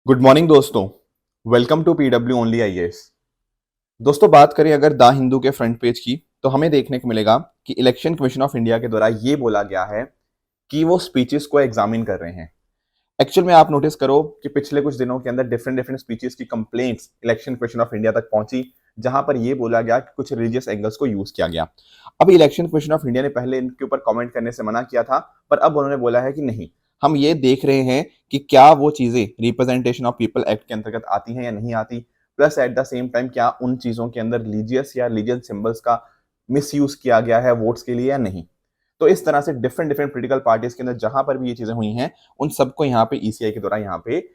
Good morning दोस्तों। Welcome to PW only IAS. दोस्तों, बात करें अगर द हिंदू के फ्रंट पेज की तो हमें देखने को मिलेगा कि इलेक्शन कमीशन ऑफ इंडिया के द्वारा ये बोला गया है कि वो स्पीचेस को एग्जामिन कर रहे हैं। एक्चुअल में आप नोटिस करो कि पिछले कुछ दिनों के अंदर डिफरेंट डिफरेंट स्पीचेस की complaints election commission of India तक पहुंची, जहां पर यह बोला गया कि कुछ रिलीजियस एंगल्स को यूज किया गया। अब इलेक्शन कमीशन ऑफ इंडिया ने पहले इनके ऊपर कमेंट करने से मना किया था, पर अब उन्होंने बोला है कि नहीं, हम ये देख रहे हैं कि क्या वो चीजें रिप्रेजेंटेशन ऑफ पीपल एक्ट के अंतर्गत आती हैं या नहीं आती, plus at the same time क्या उन चीजों के अंदर रिलीजियस या रिलीजियस सिंबल्स का मिस यूज किया गया है वोट्स के लिए या नहीं। तो इस तरह से डिफरेंट डिफरेंट पॉलिटिकल पार्टीज के अंदर जहां पर भी ये चीजें हुई हैं, उन सबको यहाँ पे ईसीआई के द्वारा यहाँ पे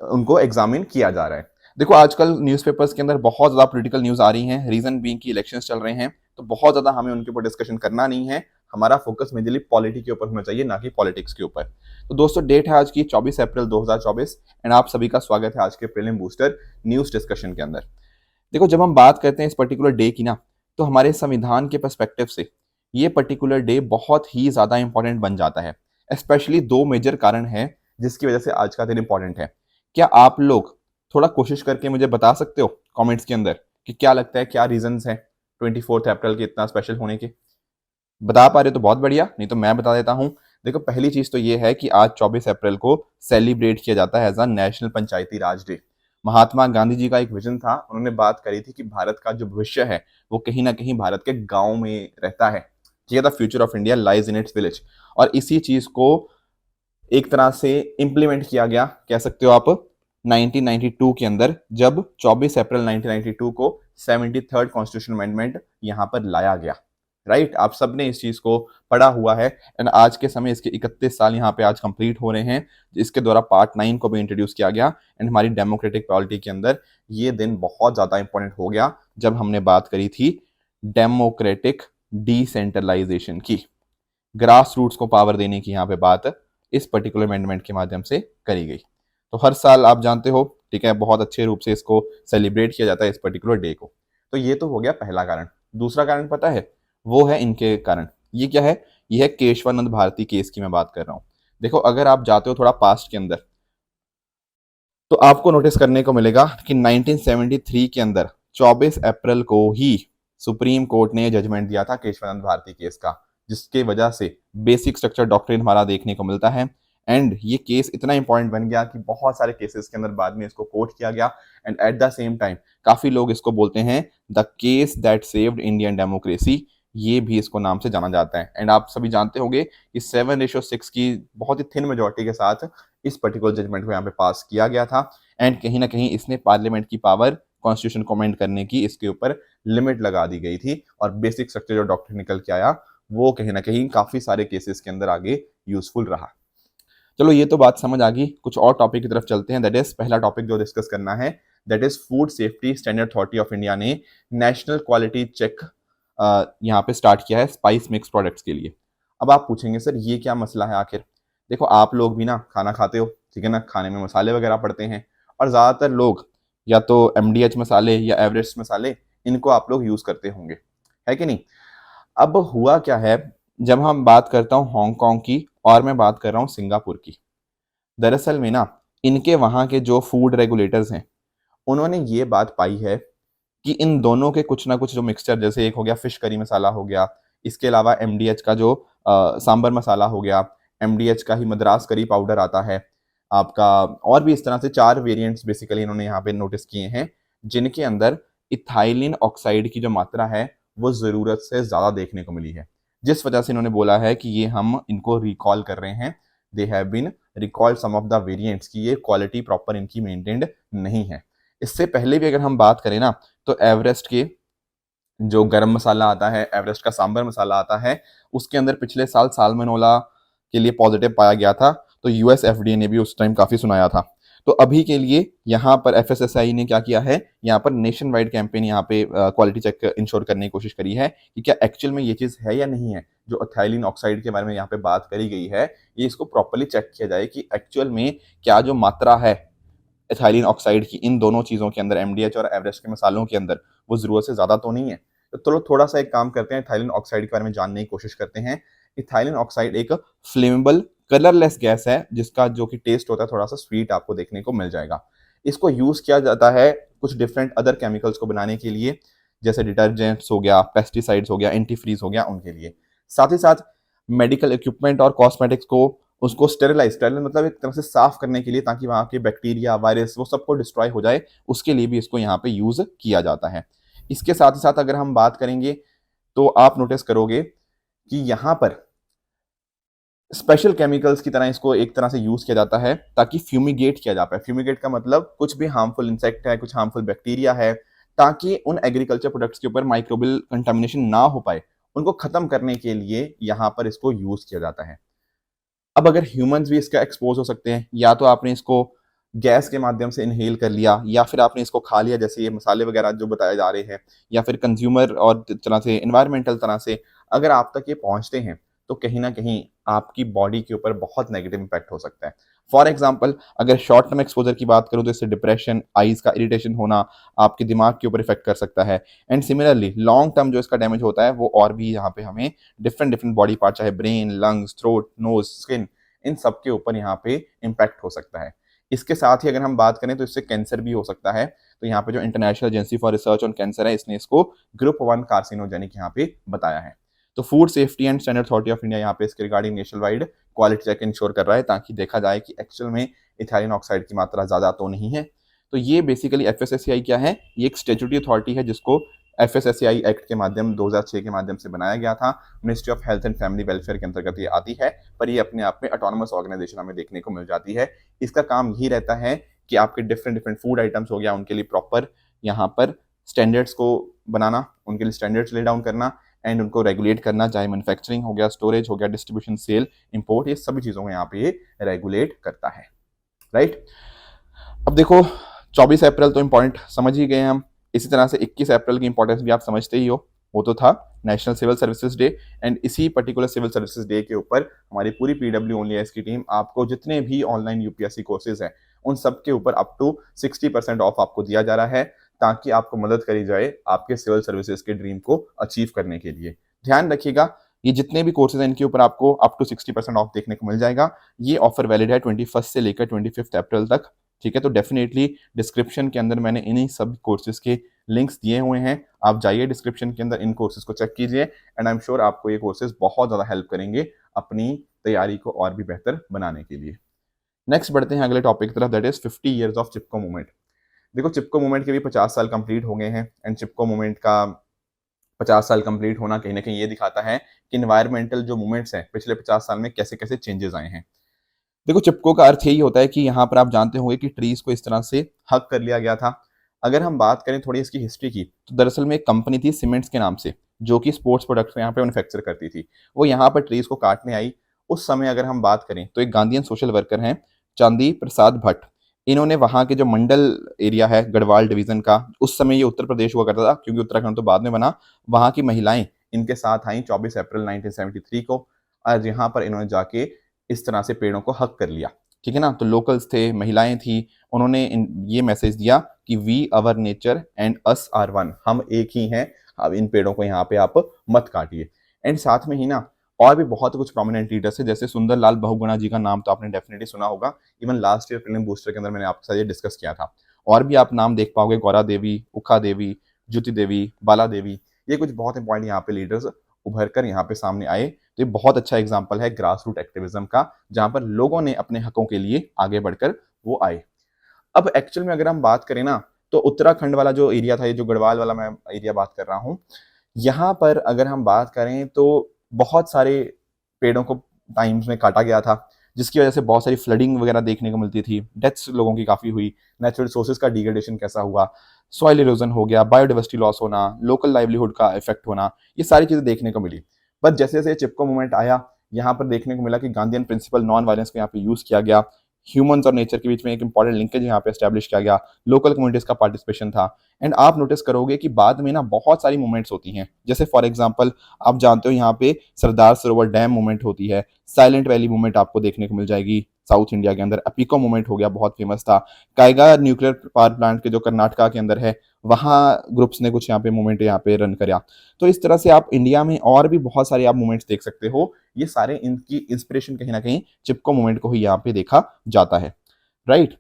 उनको एग्जामिन किया जा रहा है। देखो, आजकल न्यूज़पेपर्स के अंदर बहुत ज्यादा पॉलिटिकल न्यूज आ रही हैं, रीजन बीइंग कि इलेक्शंस चल रहे हैं, तो बहुत ज्यादा हमें उनके ऊपर डिस्कशन करना नहीं है। हमारा फोकस मेजरली पॉलिटी के ऊपर होना चाहिए, ना कि पॉलिटिक्स के ऊपर। तो दोस्तों, डेट है आज की 24 अप्रैल 2024 एंड आप सभी का स्वागत है आज के प्रीलिम बूस्टर न्यूज डिस्कशन के अंदर। देखो, जब हम बात करते हैं इस पर्टिकुलर डे की ना, तो हमारे संविधान के पर्सपेक्टिव से ये पर्टिकुलर डे बहुत ही ज्यादा इंपॉर्टेंट बन जाता है। स्पेशली दो मेजर कारण हैं जिसकी वजह से आज का दिन इंपॉर्टेंट है। क्या आप लोग थोड़ा कोशिश करके मुझे बता सकते हो कमेंट्स के अंदर कि क्या लगता है, क्या रीजंस हैं 24 अप्रैल के इतना स्पेशल होने के? बता पा रहे हो तो बहुत बढ़िया, नहीं तो मैं बता देता हूं। देखो, पहली चीज तो ये है कि आज 24 अप्रैल को सेलिब्रेट किया जाता है as a national Panchayati Raj day. Mahatma Gandhi ji का एक विजन था, उन्होंने बात करी थी कि भारत का जो भविष्य है वो कहीं ना कहीं भारत के गांव में रहता है। ठीक है, the future of India lies in its village. और इसी चीज को एक तरह से इंप्लीमेंट किया गया, कह सकते हो आप, 1992 के अंदर, जब 24 अप्रैल 1992 को 73rd कॉन्स्टिट्यूशन अमेंडमेंट यहां पर लाया गया। राइट, आप सबने इस चीज को पढ़ा हुआ है एंड आज के समय इसके 31 साल यहाँ पे आज कंप्लीट हो रहे हैं। इसके द्वारा पार्ट 9 को भी इंट्रोड्यूस किया गया एंड हमारी डेमोक्रेटिक पॉलिटी के अंदर ये दिन बहुत ज्यादा इंपॉर्टेंट हो गया जब हमने बात करी थी डेमोक्रेटिक डिसेंट्रलाइजेशन की, ग्रास रूट्स को पावर देने की यहाँ पे बात इस पर्टिकुलर अमेंडमेंट के माध्यम से करी गई। तो हर साल आप जानते हो, ठीक है, बहुत अच्छे रूप से इसको सेलिब्रेट किया जाता है इस पर्टिकुलर डे को। तो ये तो हो गया पहला कारण। दूसरा कारण पता है, वो है इनके कारण। ये क्या है? ये है केशवानंद भारती केस की मैं बात कर रहा हूँ। देखो, अगर आप जाते हो थोड़ा पास्ट के अंदर तो आपको नोटिस करने को मिलेगा कि 1973 के अंदर 24 अप्रैल को ही सुप्रीम कोर्ट ने जजमेंट दिया था केशवानंद भारती केस का, जिसके वजह से बेसिक स्ट्रक्चर डॉक्ट्रिन हमारा देखने को मिलता है। एंड ये केस इतना इंपॉर्टेंट बन गया कि बहुत सारे केसेस के अंदर बाद में इसको कोट किया गया and at the same time काफी लोग इसको बोलते हैं the case that saved Indian democracy, ये भी इसको नाम से जाना जाता है। एंड आप सभी जानते होंगे कि 7:6 की बहुत ही थिन मेजोरिटी के साथ इस पर्टिकुलर जजमेंट को यहाँ पे पास किया गया था एंड कहीं ना कहीं इसने पार्लियामेंट की पावर कॉन्स्टिट्यूशन को अमेंड करने की इसके ऊपर लिमिट लगा दी गई थी और बेसिक स्ट्रक्चर जो डॉक्टर निकल के आया वो कहीं ना कहीं काफी सारे केसेस के अंदर आगे यूजफुल रहा। चलो, ये तो बात समझ आ गई। कुछ और टॉपिक की तरफ चलते हैं। दैट इज पहला टॉपिक जो डिस्कस करना है, that is food safety standard authority of India ने नेशनल क्वालिटी चेक यहाँ पे स्टार्ट किया है स्पाइस मिक्स प्रोडक्ट्स के लिए। अब आप पूछेंगे सर ये क्या मसला है आखिर? देखो, आप लोग भी ना खाना खाते हो, ठीक है ना, खाने में मसाले वगैरह पड़ते हैं और ज्यादातर लोग या तो एमडीएच मसाले या एवरेस्ट मसाले इनको आप लोग यूज करते होंगे, है कि नहीं? अब हुआ क्या है, जब हम बात करता हूँ हांगकांग की और मैं बात कर रहा हूँ सिंगापुर की, दरअसल में ना इनके वहाँ के जो फूड रेगुलेटर्स हैं उन्होंने ये बात पाई है कि इन दोनों के कुछ ना कुछ जो मिक्सचर, जैसे एक हो गया फिश करी मसाला हो गया, इसके अलावा एमडीएच का जो सांबर मसाला हो गया, एमडीएच का ही मद्रास करी पाउडर आता है आपका, और भी इस तरह से 4 वेरिएंट्स बेसिकली इन्होंने यहाँ पे नोटिस किए हैं जिनके अंदर इथाइलिन ऑक्साइड की जो मात्रा है वो जरूरत से ज्यादा देखने को मिली है, जिस वजह से इन्होंने बोला है कि ये हम इनको रिकॉल कर रहे हैं। They have been recalled some of the variants की ये क्वालिटी प्रॉपर इनकी मेंटेन्ड नहीं है। इससे पहले भी अगर हम बात करें ना, तो एवरेस्ट के जो गरम मसाला आता है, एवरेस्ट का सांबर मसाला आता है, उसके अंदर पिछले साल साल्मोनेला के लिए पॉजिटिव पाया गया था, तो यूएस एफडीए ने भी उस टाइम काफी सुनाया था। तो अभी के लिए यहाँ पर एफएसएसआई ने क्या किया है, यहाँ पर नेशन वाइड कैंपेन यहाँ पे क्वालिटी चेक इंश्योर करने की कोशिश करी है कि क्या एक्चुअल में ये चीज है या नहीं है। जो अथाइलिन ऑक्साइड के बारे में यहाँ पे बात करी गई है, ये इसको प्रॉपरली चेक किया जाए कि एक्चुअल में क्या जो मात्रा है एथाइलिन ऑक्साइड की इन दोनों चीजों के अंदर, एमडीएच और एवरेस्ट के मसालों के अंदर, वो जरूरत से ज्यादा तो नहीं है। तो चलो थोड़ा सा एक काम करते हैं, इथाइलिन ऑक्साइड के बारे में जानने की कोशिश करते हैं। इथाइलिन ऑक्साइड एक फ्लेमेबल कलरलेस गैस है जिसका जो कि टेस्ट होता है थोड़ा सा स्वीट आपको देखने को मिल जाएगा। इसको यूज किया जाता है कुछ डिफरेंट अदर केमिकल्स को बनाने के लिए, जैसे डिटर्जेंट्स हो गया, पेस्टिसाइड्स हो गया, एंटीफ्रीज हो गया, उनके लिए। साथ ही साथ मेडिकल इक्विपमेंट और कॉस्मेटिक्स को उसको स्टेरिलाइज मतलब एक तरह से साफ करने के लिए, ताकि वहां के बैक्टीरिया, वायरस, वो सबको डिस्ट्रॉय हो जाए, उसके लिए भी इसको यहाँ पे यूज किया जाता है। इसके साथ ही साथ अगर हम बात करेंगे तो आप नोटिस करोगे कि यहाँ पर स्पेशल केमिकल्स की तरह इसको एक तरह से यूज किया जाता है ताकि फ्यूमिगेट किया जा पाए। फ्यूमिगेट का मतलब कुछ भी हार्मफुल इंसेक्ट है, कुछ हार्मफुल बैक्टीरिया है, ताकि उन एग्रीकल्चर प्रोडक्ट्स के ऊपर माइक्रोबियल कंटामिनेशन ना हो पाए, उनको खत्म करने के लिए यहाँ पर इसको यूज किया जाता है। अब अगर ह्यूमंस भी इसका एक्सपोज हो सकते हैं, या तो आपने इसको गैस के माध्यम से इनहेल कर लिया, या फिर आपने इसको खा लिया, जैसे ये मसाले वगैरह जो बताए जा रहे हैं, या फिर कंज्यूमर और तरह से एनवायरमेंटल तरह से अगर आप तक ये पहुंचते हैं, तो कहीं ना कहीं आपकी बॉडी के ऊपर बहुत नेगेटिव इंपैक्ट हो सकता है। फॉर एग्जाम्पल, अगर शॉर्ट टर्म एक्सपोजर की बात करूं तो इससे डिप्रेशन, आईज का इरिटेशन होना, आपके दिमाग के ऊपर इफेक्ट कर सकता है। एंड सिमिलरली लॉन्ग टर्म जो इसका डैमेज होता है वो और भी यहाँ पे हमें डिफरेंट डिफरेंट बॉडी पार्ट, चाहे brain, lungs, throat, nose, skin, इन सब के ऊपर यहाँ पे इम्पैक्ट हो सकता है। इसके साथ ही अगर हम बात करें तो इससे कैंसर भी हो सकता है। तो यहाँ पे जो international agency for research on cancer है, इसने इसको ग्रुप 1 कार्सिनोजेनिक यहाँ पे बताया है। तो food safety and standard authority of India यहाँ पे इसके regarding national wide quality check ensure कर रहा है, ताकि देखा जाए कि एक्चुअल में इथाइलिन ऑक्साइड की मात्रा ज्यादा तो नहीं है। तो ये बेसिकली एफएसएसएआई क्या है, ये एक स्टैट्यूटरी अथॉरिटी है जिसको एफएसएसएआई एक्ट के माध्यम 2006 के माध्यम से बनाया गया था। Ministry of health and family welfare के अंतर्गत ये आती है, पर ये अपने आप में ऑटोनोमस ऑर्गेनाइजेशन हमें देखने को मिल जाती है। इसका काम यही रहता है कि आपके डिफरेंट डिफरेंट फूड आइटम्स हो गया, उनके लिए प्रॉपर यहाँ पर स्टैंडर्ड्स को बनाना, उनके लिए स्टैंडर्ड्स ले डाउन करना एंड उनको रेगुलेट करना, चाहे मैन्युफैक्चरिंग हो गया, स्टोरेज हो गया, डिस्ट्रीब्यूशन, सेल, इंपोर्ट, ये सभी चीज़ों को यहाँ पे ये रेगुलेट करता है। राइट, अब देखो 24 अप्रैल तो इंपॉर्टेंट समझ ही गए हम। इसी तरह से 21 अप्रैल की इंपॉर्टेंस भी आप समझते ही हो, वो तो था national civil services day. And इसी पर्टिकुलर सिविल सर्विसेज डे के ऊपर हमारी पूरी पीडब्ल्यू ओनली आईएएस की टीम आपको जितने भी ऑनलाइन यूपीएससी कोर्सेज हैं उन सब के ऊपर अप टू 60% ऑफ आपको दिया जा रहा है, ताकि आपको मदद करी जाए आपके सिविल सर्विसेज के ड्रीम को अचीव करने के लिए। ध्यान रखिएगा, ये जितने भी कोर्सेज हैं इनके ऊपर आपको अप टू 60% ऑफ देखने को मिल जाएगा। ये ऑफर वैलिड है 21 से लेकर 25 अप्रैल तक। ठीक है, तो डेफिनेटली डिस्क्रिप्शन के अंदर मैंने इन्हीं सब कोर्सेज के लिंक्स दिए हुए हैं, आप जाइए डिस्क्रिप्शन के अंदर इन कोर्सेज को चेक कीजिए। एंड आई एम श्योर आपको ये कोर्सेज बहुत ज़्यादा हेल्प करेंगे अपनी तैयारी को और भी बेहतर बनाने के लिए। नेक्स्ट बढ़ते हैं अगले टॉपिक की तरफ, that is 50 years of Chipko movement. देखो चिपको मूवमेंट के भी 50 साल कंप्लीट हो गए हैं, एंड चिपको मूवमेंट का 50 साल कंप्लीट होना कहीं ना कहीं ये दिखाता है कि इन्वायरमेंटल जो मूवमेंट्स हैं पिछले 50 साल में कैसे कैसे चेंजेस आए हैं। देखो चिपको का अर्थ यही होता है कि यहाँ पर आप जानते होंगे कि ट्रीज को इस तरह से हक कर लिया गया था। अगर हम बात करें थोड़ी इसकी हिस्ट्री की, तो दरअसल में एक कंपनी थी सीमेंट्स के नाम से, जो कि स्पोर्ट्स प्रोडक्ट्स यहाँ पे मैन्युफैक्चर करती थी। वो यहाँ पर ट्रीज को काटने आई। उस समय अगर हम बात करें तो एक गांधीयन सोशल वर्कर हैं चांदी प्रसाद भट्ट, इन्होंने वहाँ के जो मंडल एरिया है गढ़वाल डिवीजन का, उस समय ये उत्तर प्रदेश हुआ करता था क्योंकि उत्तराखंड तो बाद में बना, वहाँ की महिलाएं इनके साथ आई 24 अप्रैल 1973 को, और यहाँ पर इन्होंने जाके इस तरह से पेड़ों को हक कर लिया। ठीक है ना, तो लोकल्स थे, महिलाएं थी, उन्होंने ये मैसेज दिया कि we our nature and us are one, हम एक ही हैं, अब इन पेड़ों को यहाँ पे आप मत काटिए। एंड साथ में ही ना और भी बहुत कुछ प्रोमिनेंट लीडर्स है, जैसे सुंदरलाल बहुगुणा जी का नाम तो आपने डेफिनेटली सुना होगा। Even last year prelim booster के अंदर मैंने आपके साथ ये डिस्कस किया था। और भी आप नाम देख पाओगे, गौरा देवी, उखा देवी, ज्योति देवी, बाला देवी, ये कुछ बहुत इंपॉर्टेंट यहाँ पे लीडर्स उभर कर यहाँ पे सामने आए। तो ये बहुत अच्छा एग्जाम्पल है ग्रास रूट एक्टिविज्म का, जहां पर लोगों ने अपने हकों के लिए आगे बढ़कर वो आए। अब एक्चुअल में अगर हम बात करें ना, तो उत्तराखंड वाला जो एरिया था, ये जो गढ़वाल वाला मैं एरिया बात कर रहा हूँ, यहाँ पर अगर हम बात करें तो बहुत सारे पेड़ों को टाइम्स में काटा गया था, जिसकी वजह से बहुत सारी फ्लडिंग वगैरह देखने को मिलती थी, डेथ्स लोगों की काफ़ी हुई, नेचुरल रिसोर्सेज का डिग्रेडेशन कैसा हुआ, सॉइल इरोजन हो गया, बायोडाइवर्सिटी लॉस होना, लोकल लाइवलीहुड का इफेक्ट होना, ये सारी चीज़ें देखने को मिली। बट जैसे जैसे चिपको मूवमेंट आया, यहाँ पर देखने को मिला कि गांधीयन प्रिंसिपल नॉन वायलेंस को यहाँ पे यूज़ किया गया, ह्यूमंस और नेचर के बीच में एक इंपॉर्टेंट लिंकेज यहाँ पे एस्टेब्लिश किया गया, लोकल कम्युनिटीज का पार्टिसिपेशन था। एंड आप नोटिस करोगे कि बाद में ना बहुत सारी मूवमेंट्स होती हैं, जैसे फॉर एग्जांपल आप जानते हो यहाँ पे सरदार सरोवर डैम मूवमेंट होती है, साइलेंट वैली मूवमेंट आपको देखने को मिल जाएगी, साउथ इंडिया के अंदर। अपिको मूवमेंट हो गया, बहुत फेमस था। काइगा न्यूक्लियर पावर प्लांट के जो कर्नाटका के अंदर है, वहाँ ग्रुप्स ने कुछ यहाँ पे मूवमेंट यहाँ पे रन करा। तो इस तरह से आप इंडिया में और भी बहुत सारे आप मूवमेंट्स देख सकते हो। ये सारे इनकी इंस्पिरेशन कहीं ना कहीं चिपको मूवमेंट को ही यहाँ पे देखा जाता है, राइट।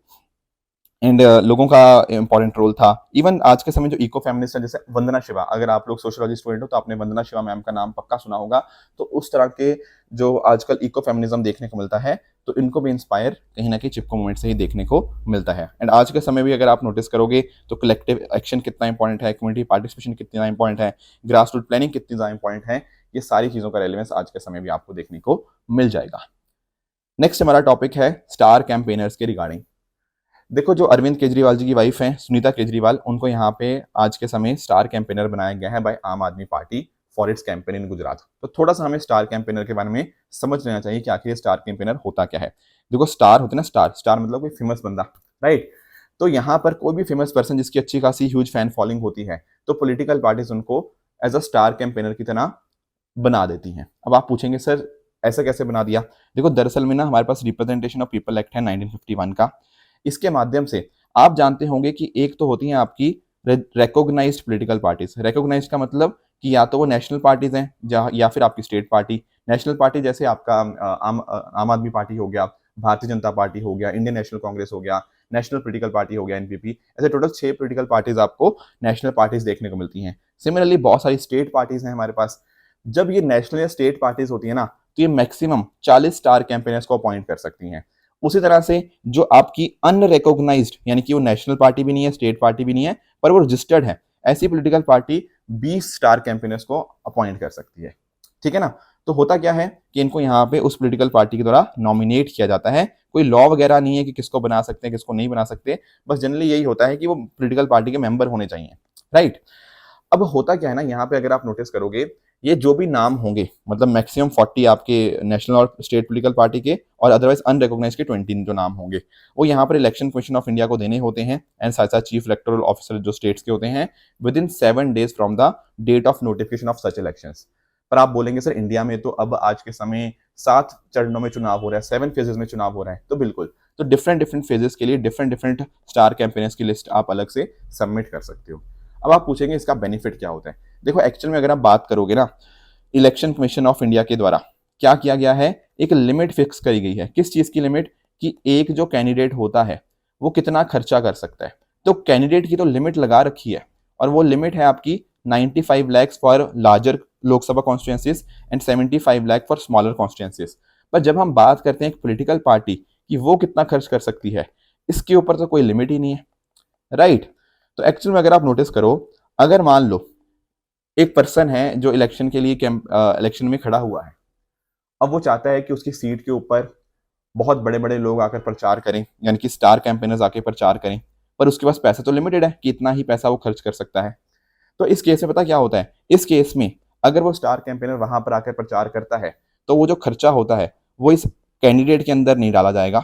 एंड लोगों का इंपॉर्टेंट रोल था। इवन आज के समय जो इको फेमिनिस्ट है, जैसे वंदना शिवा, अगर आप लोग सोशियोलॉजी स्टूडेंट हो तो आपने वंदना शिवा मैम का नाम पक्का सुना होगा। तो उस तरह के जो आजकल इको फेमिनिज्म देखने को मिलता है, तो इनको भी इंस्पायर कहीं ना कहीं चिपको मूवमेंट से ही देखने को मिलता है। एंड आज के समय भी अगर आप नोटिस करोगे तो कलेक्टिव एक्शन कितना इंपॉर्टेंट है, कम्युनिटी पार्टिसिपेशन कितना इंपॉर्टेंट है, ग्रास रूट प्लानिंग कितनी ज़्यादा इंपॉर्टेंट है, ये सारी चीज़ों का रेलेवेंस आज के समय भी आपको देखने को मिल जाएगा। नेक्स्ट हमारा टॉपिक है स्टार कैंपेनर्स के रिगार्डिंग। देखो, जो अरविंद केजरीवाल जी की वाइफ हैं सुनीता केजरीवाल, उनको यहाँ पे आज के समय स्टार कैंपेनर बनाया गया है बाय आम आदमी party for its campaign in Gujarat. तो थोड़ा सा हमें स्टार कैंपेनर के बारे में समझ लेना चाहिए कि आखिर ये स्टार कैंपेनर होता क्या है। देखो, स्टार होते ना, स्टार स्टार मतलब कोई फेमस बंदा, राइट। तो यहाँ पर कोई भी फेमस पर्सन जिसकी अच्छी खासी ह्यूज फैन फॉलोइंग होती है, तो पॉलिटिकल पार्टीज उनको एज अ स्टार कैंपेनर की तरह बना देती हैं। अब आप पूछेंगे सर ऐसा कैसे बना दिया? देखो, दरअसल में ना हमारे पास रिप्रेजेंटेशन ऑफ पीपल एक्ट है 1951 का। इसके माध्यम से आप जानते होंगे कि एक तो होती हैं आपकी रिकॉग्नाइज्ड पॉलिटिकल पार्टीज। रिकॉग्नाइज्ड का मतलब कि या तो वो नेशनल पार्टीज हैं या फिर आपकी स्टेट पार्टी। नेशनल पार्टी जैसे आपका आम आदमी पार्टी हो गया, भारतीय जनता पार्टी हो गया, इंडियन नेशनल कांग्रेस हो गया, नेशनल पॉलिटिकल पार्टी हो गया एनपीपी। ऐसे टोटल 6 पॉलिटिकल पार्टीज आपको नेशनल पार्टीज देखने को मिलती हैं। सिमिलरली बहुत सारी स्टेट पार्टीज हैं हमारे पास। जब ये नेशनल या स्टेट पार्टीज होती है ना, तो ये मैक्सिमम 40 स्टार कैंपेनर्स को अपॉइंट कर सकती हैं। उसी तरह से जो आपकी अनरिकॉग्नाइज्ड, यानी कि वो नेशनल पार्टी भी नहीं है, स्टेट पार्टी भी नहीं है, पर वो रजिस्टर्ड है, ऐसी पॉलिटिकल पार्टी 20 स्टार कैंपेनर्स को अपॉइंट कर सकती है। ठीक है ना? तो होता क्या है कि इनको यहाँ पे उस पॉलिटिकल पार्टी के द्वारा नॉमिनेट किया जाता है। कोई लॉ वगैरह नहीं है कि किसको बना सकते हैं किसको नहीं बना सकते, बस जनरली यही होता है कि वो पॉलिटिकल पार्टी के मेंबर होने चाहिए, राइट। अब होता क्या है ना, यहाँ पे अगर आप नोटिस करोगे, ये जो भी नाम होंगे, मतलब मैक्सिमम 40 आपके नेशनल और स्टेट पॉलिटिकल पार्टी के, और अदरवाइज अनरिकॉग्नाइज्ड के 20 जो नाम होंगे, वो यहाँ पर इलेक्शन कमीशन ऑफ इंडिया को देने होते हैं। एंड साथ साथ चीफ इलेक्टोरल ऑफिसर जो स्टेट्स के होते हैं, within 7 days from the date of notification of such elections. पर आप बोलेंगे सर इंडिया में तो अब आज के समय 7 चरणों में चुनाव हो रहा है, 7 फेजेस में चुनाव हो रहा है। तो बिल्कुल, तो डिफरेंट डिफरेंट फेजेस के लिए डिफरेंट डिफरेंट स्टार कैंपेनर्स की लिस्ट आप अलग से सबमिट कर सकते हो। अब आप पूछेंगे इसका बेनिफिट क्या होता है? देखो, एक्चुअल में अगर आप बात करोगे ना, इलेक्शन कमीशन ऑफ इंडिया के द्वारा क्या किया गया है, एक लिमिट फिक्स करी गई है। किस चीज की लिमिट? कि एक जो कैंडिडेट होता है वो कितना खर्चा कर सकता है। तो कैंडिडेट की तो लिमिट लगा रखी है, और वो लिमिट है आपकी 95 lakh for larger Lok Sabha constituencies and 75 lakh for smaller constituencies. पर जब हम बात करते हैं एक पॉलिटिकल पार्टी कि वो कितना खर्च कर सकती है, इसके ऊपर तो कोई लिमिट ही नहीं है, राइट। तो एक्चुअल में अगर आप नोटिस करो, अगर मान लो एक पर्सन है जो इलेक्शन के लिए इलेक्शन में खड़ा हुआ है, अब वो चाहता है कि उसकी सीट के ऊपर बहुत बड़े बड़े लोग आकर प्रचार करें, यानी कि स्टार कैंपेनर्स आके प्रचार करें, पर उसके पास पैसा तो लिमिटेड है कि इतना ही पैसा वो खर्च कर सकता है। तो इस केस में पता क्या होता है, इस केस में अगर वो स्टार कैंपेनर वहां पर आकर प्रचार करता है, तो वो जो खर्चा होता है वो इस कैंडिडेट के अंदर नहीं डाला जाएगा,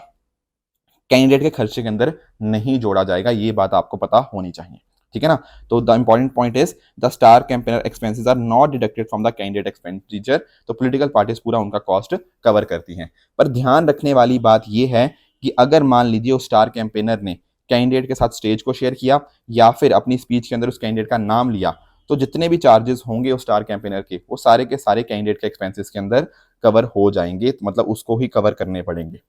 कैंडिडेट के खर्चे के अंदर नहीं जोड़ा जाएगा। ये बात आपको पता होनी चाहिए, ठीक है ना। तो the important point is the star campaigner expenses are not deducted from the candidate expenditure. तो पॉलिटिकल पार्टीज पूरा उनका कॉस्ट कवर करती हैं। पर ध्यान रखने वाली बात यह है कि अगर मान लीजिए उस स्टार कैंपेनर ने कैंडिडेट के साथ स्टेज को शेयर किया या फिर अपनी स्पीच के अंदर उस कैंडिडेट का नाम लिया, तो जितने भी चार्जेस होंगे उस स्टार कैंपेनर के सारे कैंडिडेट के एक्सपेंसेस के अंदर कवर हो जाएंगे, मतलब उसको ही कवर करने पड़ेंगे,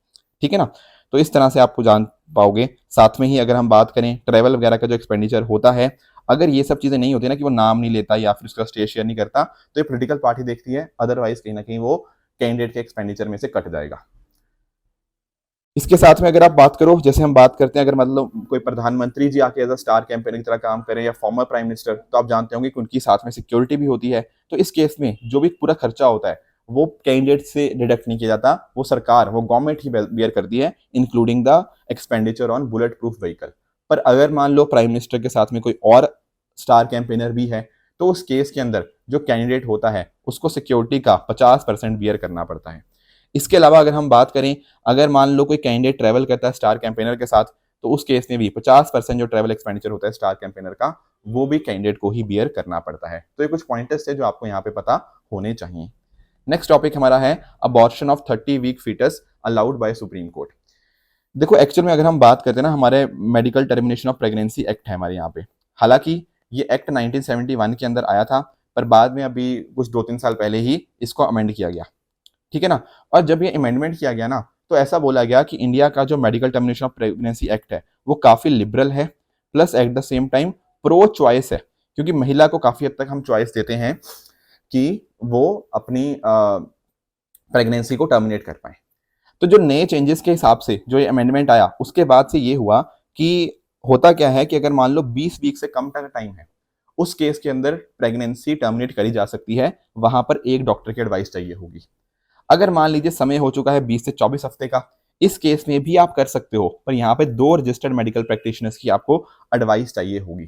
ठीक है ना। तो इस तरह से आपको जान पाओगे। साथ में ही अगर हम बात करें ट्रैवल वगैरह का जो एक्सपेंडिचर होता है, अगर ये सब चीज़ें नहीं होती ना, कि वो नाम नहीं लेता या फिर उसका स्टेज शेयर नहीं करता, तो ये पॉलिटिकल पार्टी देखती है, अदरवाइज कहीं ना कहीं वो कैंडिडेट के एक्सपेंडिचर में से कट जाएगा। इसके साथ में अगर आप बात करो, जैसे हम बात करते हैं अगर मतलब कोई प्रधानमंत्री जी आके एज अ स्टार कैंपेनर की तरह काम करें या फॉर्मर प्राइम मिनिस्टर, तो आप जानते होंगे कि उनकी साथ में सिक्योरिटी भी होती है। तो इस केस में जो भी पूरा खर्चा होता है वो कैंडिडेट से डिडक्ट नहीं किया जाता, वो सरकार, वो गवर्नमेंट ही बियर करती है, including the expenditure on bullet proof vehicle. पर अगर मान लो प्राइम मिनिस्टर के साथ में कोई और स्टार कैंपेनर भी है, तो उस केस के अंदर जो कैंडिडेट होता है उसको सिक्योरिटी का 50% बियर करना पड़ता है। इसके अलावा अगर हम बात करें, अगर मान लो कोई कैंडिडेट ट्रैवल करता है स्टार कैंपेनर के साथ, तो उस केस में भी 50% जो ट्रैवल एक्सपेंडिचर होता है स्टार कैंपेनर का, वो भी कैंडिडेट को ही बियर करना पड़ता है। तो ये कुछ पॉइंटर्स थे जो आपको यहाँ पे पता होने चाहिए। नेक्स्ट टॉपिक हमारा है abortion of 30 week foetus allowed by Supreme Court. देखो एक्चुअल में अगर हम बात करते हैं ना, हमारे medical termination of pregnancy act है हमारे यहाँ पे। हालांकि ये एक्ट 1971 के अंदर आया था, पर बाद में अभी कुछ 2-3 साल पहले ही इसको अमेंड किया गया, ठीक है ना। और जब ये अमेंडमेंट किया गया ना, तो ऐसा बोला गया कि इंडिया का जो medical termination of pregnancy act है वो काफी लिबरल है, plus at the same time pro choice है, क्योंकि महिला को काफी हद तक हम चॉइस देते हैं कि वो अपनी प्रेगनेंसी को टर्मिनेट कर पाए। तो जो नए चेंजेस के हिसाब से जो ये अमेंडमेंट आया, उसके बाद से ये हुआ कि होता क्या है कि अगर मान लो 20 वीक से कम का टाइम है, उस केस के अंदर प्रेगनेंसी टर्मिनेट करी जा सकती है, वहां पर एक डॉक्टर की एडवाइस चाहिए होगी। अगर मान लीजिए समय हो चुका है 20 से 24 हफ्ते का, इस केस में भी आप कर सकते हो, पर यहाँ पे 2 रजिस्टर्ड मेडिकल प्रैक्टिशनर्स की आपको एडवाइस चाहिए होगी।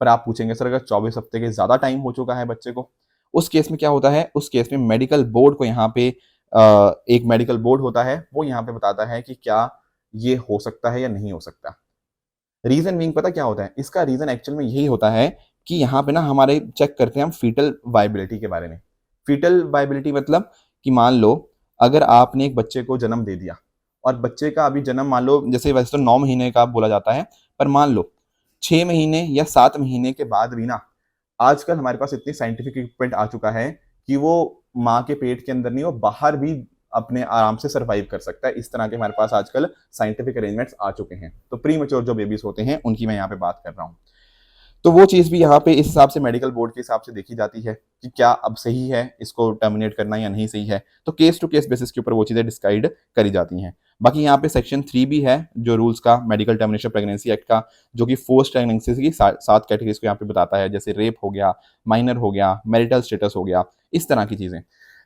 पर आप पूछेंगे सर अगर 24 हफ्ते के ज्यादा टाइम हो चुका है बच्चे को, उस केस में क्या होता है, उस केस में मेडिकल बोर्ड को यहाँ पे एक मेडिकल बोर्ड होता है, वो यहाँ पे बताता है कि क्या ये हो सकता है या नहीं हो सकता। रीजन बीइंग पता क्या होता है, इसका रीजन एक्चुअल में यही होता है कि यहाँ पे ना हमारे चेक करते हैं हम फीटल वायबिलिटी के बारे में। फीटल वायबिलिटी मतलब कि मान लो अगर आपने एक बच्चे को जन्म दे दिया, और बच्चे का अभी जन्म मान लो, जैसे वैसे तो 9 महीने का बोला जाता है, पर मान लो 6 महीने या 7 महीने के बाद भी ना, आजकल हमारे पास इतनी साइंटिफिक इक्विपमेंट आ चुका है कि वो माँ के पेट के अंदर नहीं, वो बाहर भी अपने आराम से सरवाइव कर सकता है। इस तरह के हमारे पास आजकल साइंटिफिक अरेंजमेंट्स आ चुके हैं। तो प्री मेच्योर जो बेबीज होते हैं उनकी मैं यहाँ पे बात कर रहा हूँ। तो वो चीज़ भी यहाँ पे इस हिसाब से मेडिकल बोर्ड के हिसाब से देखी जाती है कि क्या अब सही है इसको टर्मिनेट करना या नहीं सही है। तो केस टू केस बेसिस के ऊपर वो चीज़ें डिसाइड करी जाती हैं। बाकी यहाँ पे सेक्शन 3 भी है जो रूल्स का मेडिकल टर्मिनेशन प्रेगनेंसी एक्ट का, जो कि फोर्स्ड प्रेगनेंसी की 7 कैटेगरीज को यहाँ पे बताता है, जैसे रेप हो गया, माइनर हो गया, मैरिटल स्टेटस हो गया, इस तरह की चीज़ें।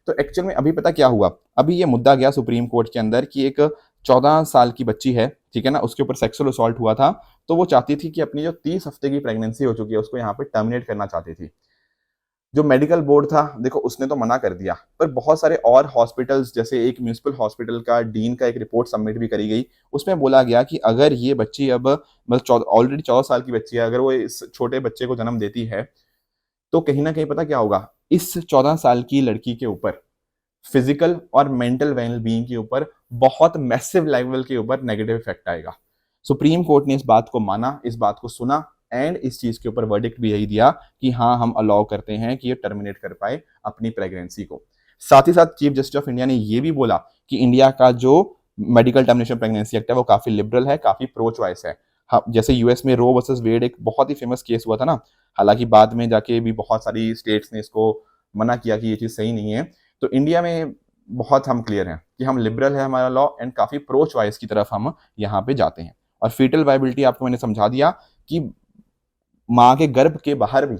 तो एक्चुअल में अभी पता क्या हुआ, अभी ये मुद्दा गया सुप्रीम कोर्ट के अंदर कि एक 14 साल की बच्ची है, ठीक है ना, उसके ऊपर सेक्सुअल असॉल्ट हुआ था। तो वो चाहती थी कि अपनी जो 30 हफ्ते की प्रेगनेंसी हो चुकी है उसको यहाँ पे टर्मिनेट करना चाहती थी। जो मेडिकल बोर्ड था देखो उसने तो मना कर दिया, पर बहुत सारे और हॉस्पिटल्स, जैसे एक म्यूनिसिपल हॉस्पिटल का डीन का एक रिपोर्ट सबमिट भी करी गई, उसमें बोला गया कि अगर ये बच्ची अब मतलब ऑलरेडी 14 साल की बच्ची है, अगर वो इस छोटे बच्चे को जन्म देती है, तो कहीं ना कहीं पता क्या होगा, इस 14 साल की लड़की के ऊपर फिजिकल और मेंटल वेल बीइंग के ऊपर बहुत मैसिव लेवल के ऊपर नेगेटिव इफेक्ट आएगा। सुप्रीम कोर्ट ने इस बात को माना, इस बात को सुना, एंड इस चीज के ऊपर वर्डिक्ट भी यही दिया कि हाँ हम अलाउ करते हैं कि ये टर्मिनेट कर पाए अपनी प्रेगनेंसी को। साथ ही साथ चीफ जस्टिस ऑफ इंडिया ने ये भी बोला कि इंडिया का जो मेडिकल टर्मिनेशन प्रेगनेंसी एक्ट है वो काफी लिबरल है, काफी प्रो चॉइस है। हाँ, जैसे यूएस में रो वर्सेस वेड एक बहुत ही फेमस केस हुआ था ना, हालांकि बाद में जाके भी बहुत सारी स्टेट्स ने इसको मना किया कि ये चीज सही नहीं है। तो इंडिया में बहुत हम क्लियर हैं कि हम लिबरल है हमारा लॉ, एंड काफी प्रो चॉइस की तरफ हम यहाँ पे जाते हैं। और फीटल वायबिलिटी आपको मैंने समझा दिया कि माँ के गर्भ के बाहर भी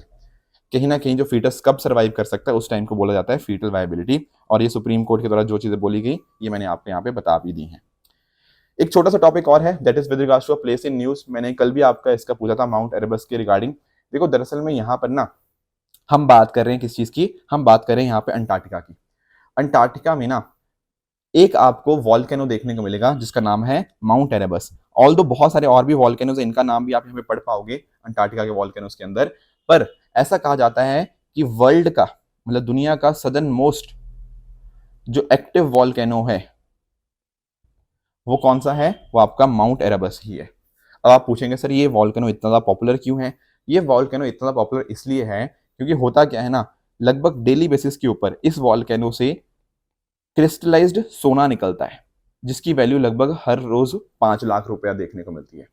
कहीं ना कहीं जो फीटस कब सर्वाइव कर सकता है उस टाइम को बोला जाता है फीटल वायबिलिटी। और ये सुप्रीम कोर्ट के द्वारा जो चीजें बोली गई ये मैंने आपको यहाँ पे बता भी दी हैं। एक छोटा सा टॉपिक और है, that is with regards to a place in news. मैंने कल भी आपका इसका पूछा था माउंट एरेबस के रिगार्डिंग। देखो दरअसल में यहाँ पर ना हम बात कर रहे हैं किस चीज की, हम बात कर रहे हैं यहाँ पे अंटार्कटिका की। अंटार्कटिका में ना एक आपको वॉल्केनो देखने को मिलेगा जिसका नाम है माउंट एरेबस। ऑल दो बहुत सारे और भी वॉल्केनोज, इनका नाम भी आप यहाँ पे पढ़ पाओगे अंटार्कटिका के वॉल्केनोज के अंदर। पर ऐसा कहा जाता है कि वर्ल्ड का मतलब दुनिया का सदर्न मोस्ट जो एक्टिव वॉल्केनो है वो कौन सा है, वो आपका माउंट एरेबस ही है। अब आप पूछेंगे सर ये वॉल्केनो इतना ज़्यादा पॉपुलर क्यों है। ये वॉल्केनो इतना ज़्यादा पॉपुलर इसलिए है क्योंकि होता क्या है ना, लगभग डेली बेसिस के ऊपर इस वॉल्केनो से क्रिस्टलाइज्ड सोना निकलता है, जिसकी वैल्यू लगभग हर रोज 5 लाख रुपया देखने को मिलती है।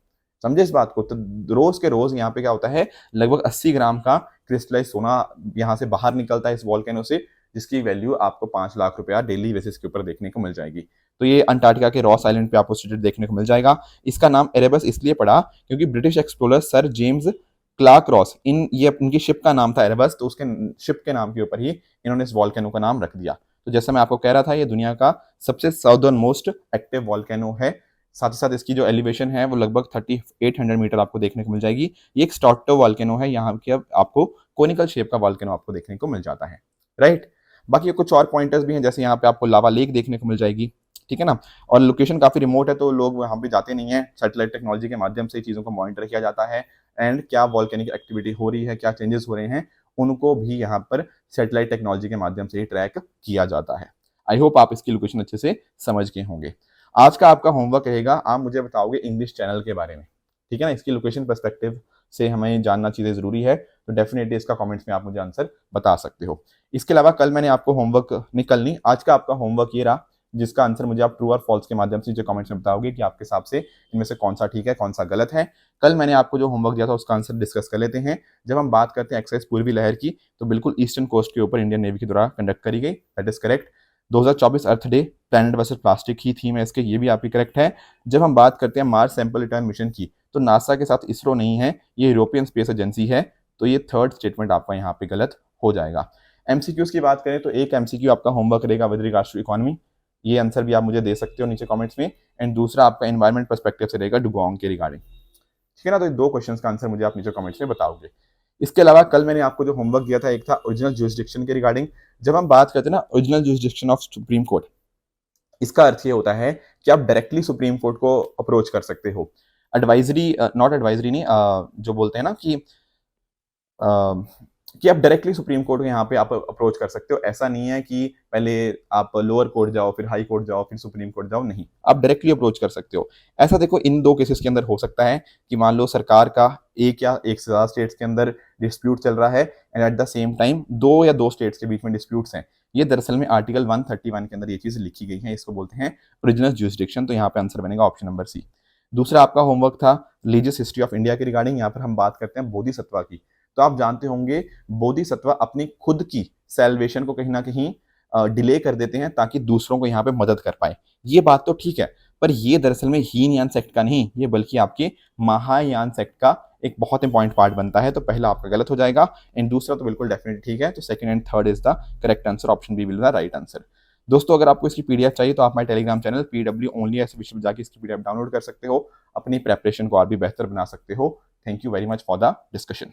समझे इस बात को। तो रोज के रोज यहाँ पे क्या होता है, लगभग 80 ग्राम का क्रिस्टलाइज सोना यहाँ से बाहर निकलता है इस वॉल्केनो से, जिसकी वैल्यू आपको 5 लाख रुपया डेली बेसिस के ऊपर देखने को मिल जाएगी। तो ये अंटार्कटिका के रॉस आइलैंड पे आपको सिचुएटेड देखने को मिल जाएगा। इसका नाम एरेबस इसलिए पड़ा क्योंकि British explorer sir James Clark Ross, ये इनकी शिप का नाम था एरेबस, तो उसके शिप के नाम के ऊपर ही इन्होंने इस वॉल्केनो का नाम रख दिया। तो जैसा मैं आपको कह रहा था ये दुनिया का सबसे साउदर्न मोस्ट एक्टिव वॉल्केनो है। साथ ही साथ इसकी जो एलिवेशन है वो लगभग 3800 मीटर आपको देखने को मिल जाएगी। ये एक स्टॉर्टो वॉल्केनो है, यहाँ की अब आपको कोनिकल शेप का वॉल्केनो आपको देखने को मिल जाता है, राइट। बाकी कुछ और पॉइंटर्स भी हैं, जैसे यहाँ पे आपको लावा लेक देखने को मिल जाएगी, ठीक है ना। और लोकेशन काफी रिमोट है तो लोग वहां पे जाते नहीं है। सैटेलाइट टेक्नोलॉजी के माध्यम से चीजों को मॉनिटर किया जाता है, एंड क्या वॉल्केनिक एक्टिविटी हो रही है, क्या चेंजेस हो रहे हैं, उनको भी यहाँ पर सैटेलाइट टेक्नोलॉजी के माध्यम से ही ट्रैक किया जाता है। आई होप आप इसकी लोकेशन अच्छे से समझ गए होंगे। आज का आपका होमवर्क रहेगा, आप मुझे बताओगे इंग्लिश चैनल के बारे में, ठीक है ना। इसकी लोकेशन पर्सपेक्टिव से हमें जानना चीज़ें ज़रूरी है, तो डेफिनेटली इसका कमेंट्स में आप मुझे आंसर बता सकते हो। इसके अलावा कल मैंने आपको होमवर्क नहीं, कल नहीं, आज का आपका होमवर्क ये रहा, जिसका आंसर मुझे आप ट्रू और फॉल्स के माध्यम से जो कमेंट्स में बताओगे कि आपके हिसाब से इनमें से कौन सा ठीक है, कौन सा गलत है। कल मैंने आपको जो होमवर्क दिया था उसका आंसर डिस्कस कर लेते हैं। जब हम बात करते हैं एक्सरसाइज पूर्वी लहर की, तो बिल्कुल ईस्टर्न कोस्ट के ऊपर इंडियन नेवी के द्वारा कंडक्ट करी गई, that is correct. 2024 earth day, planet versus plastic he theme है इसके, ये भी आपकी करेक्ट है। जब हम बात करते हैं मार्स सैंपल रिटर्न मिशन की, तो नासा के साथ इसरो नहीं है, ये यूरोपियन स्पेस एजेंसी है, तो ये थर्ड स्टेटमेंट आपका यहाँ पे गलत हो जाएगा। एमसीक्यूज की बात करें तो एक एमसीक्यू आपका होमवर्क रहेगा विद रिगार्ड्स टू इकोनॉमी, ये आंसर भी आप मुझे दे सकते हो नीचे कमेंट्स में। एंड दूसरा आपका एनवायरमेंट पर्सपेक्टिव से रहेगा डुगोंग के रिगार्डिंग, ठीक है ना। तो ये दो क्वेश्चंस का आंसर मुझे आप नीचे कमेंट्स में बताओगे। इसके अलावा कल मैंने आपको जो होमवर्क दिया था, एक था ओरिजिनल ज्यूरिसडिक्शन के रिगार्डिंग। जब हम बात करते हैं ना original jurisdiction of supreme court, इसका अर्थ ये होता है कि आप डायरेक्टली सुप्रीम कोर्ट को अप्रोच कर सकते हो। एडवाइजरी, नॉट एडवाइजरी नहीं, जो बोलते हैं ना कि आप डायरेक्टली सुप्रीम कोर्ट को यहाँ पे आप अप्रोच कर सकते हो। ऐसा नहीं है कि पहले आप लोअर कोर्ट जाओ, फिर हाई कोर्ट जाओ, फिर सुप्रीम कोर्ट जाओ, नहीं, आप डायरेक्टली अप्रोच कर सकते हो। ऐसा देखो, इन दो केसेस के अंदर हो सकता है कि मान लो सरकार का एक या एक से ज्यादा स्टेट्स के अंदर डिस्प्यूट चल रहा है, and at the same time दो या दो स्टेट्स के बीच में डिस्प्यूट्स हैं। ये दरअसल में आर्टिकल 131 के अंदर ये चीज लिखी गई है, इसको बोलते हैं ओरिजिनल ज्यूरिसडिक्शन। तो यहाँ पे आंसर बनेगा ऑप्शन नंबर सी। दूसरा आपका होमवर्क था रिलीजियस हिस्ट्री ऑफ इंडिया के रिगार्डिंग, यहाँ पर हम बात करते हैं बोधिसत्व की। तो आप जानते होंगे बोधिसत्व अपनी खुद की सैल्वेशन को कहीं ना कहीं डिले कर देते हैं ताकि दूसरों को यहाँ पे मदद कर पाए। ये बात तो ठीक है, पर ये दरअसल में हीनयान सेक्ट का नहीं, ये बल्कि आपके महायान सेक्ट का एक बहुत इंपॉर्टेंट पार्ट बनता है। तो पहला आपका गलत हो जाएगा, एंड दूसरा तो बिल्कुल डेफिनेटली ठीक है। तो second and third is the correct answer, option B will be the right answer. दोस्तों, अगर आपको इसकी पीडीएफ चाहिए तो आप हमारे टेलीग्राम चैनल पीडब्ल्यू ओनली ऐसे विषय में जाकर इसकी पीडीएफ डाउनलोड कर सकते हो, अपनी प्रेपरेशन को और भी बेहतर बना सकते हो। Thank you very much for the discussion.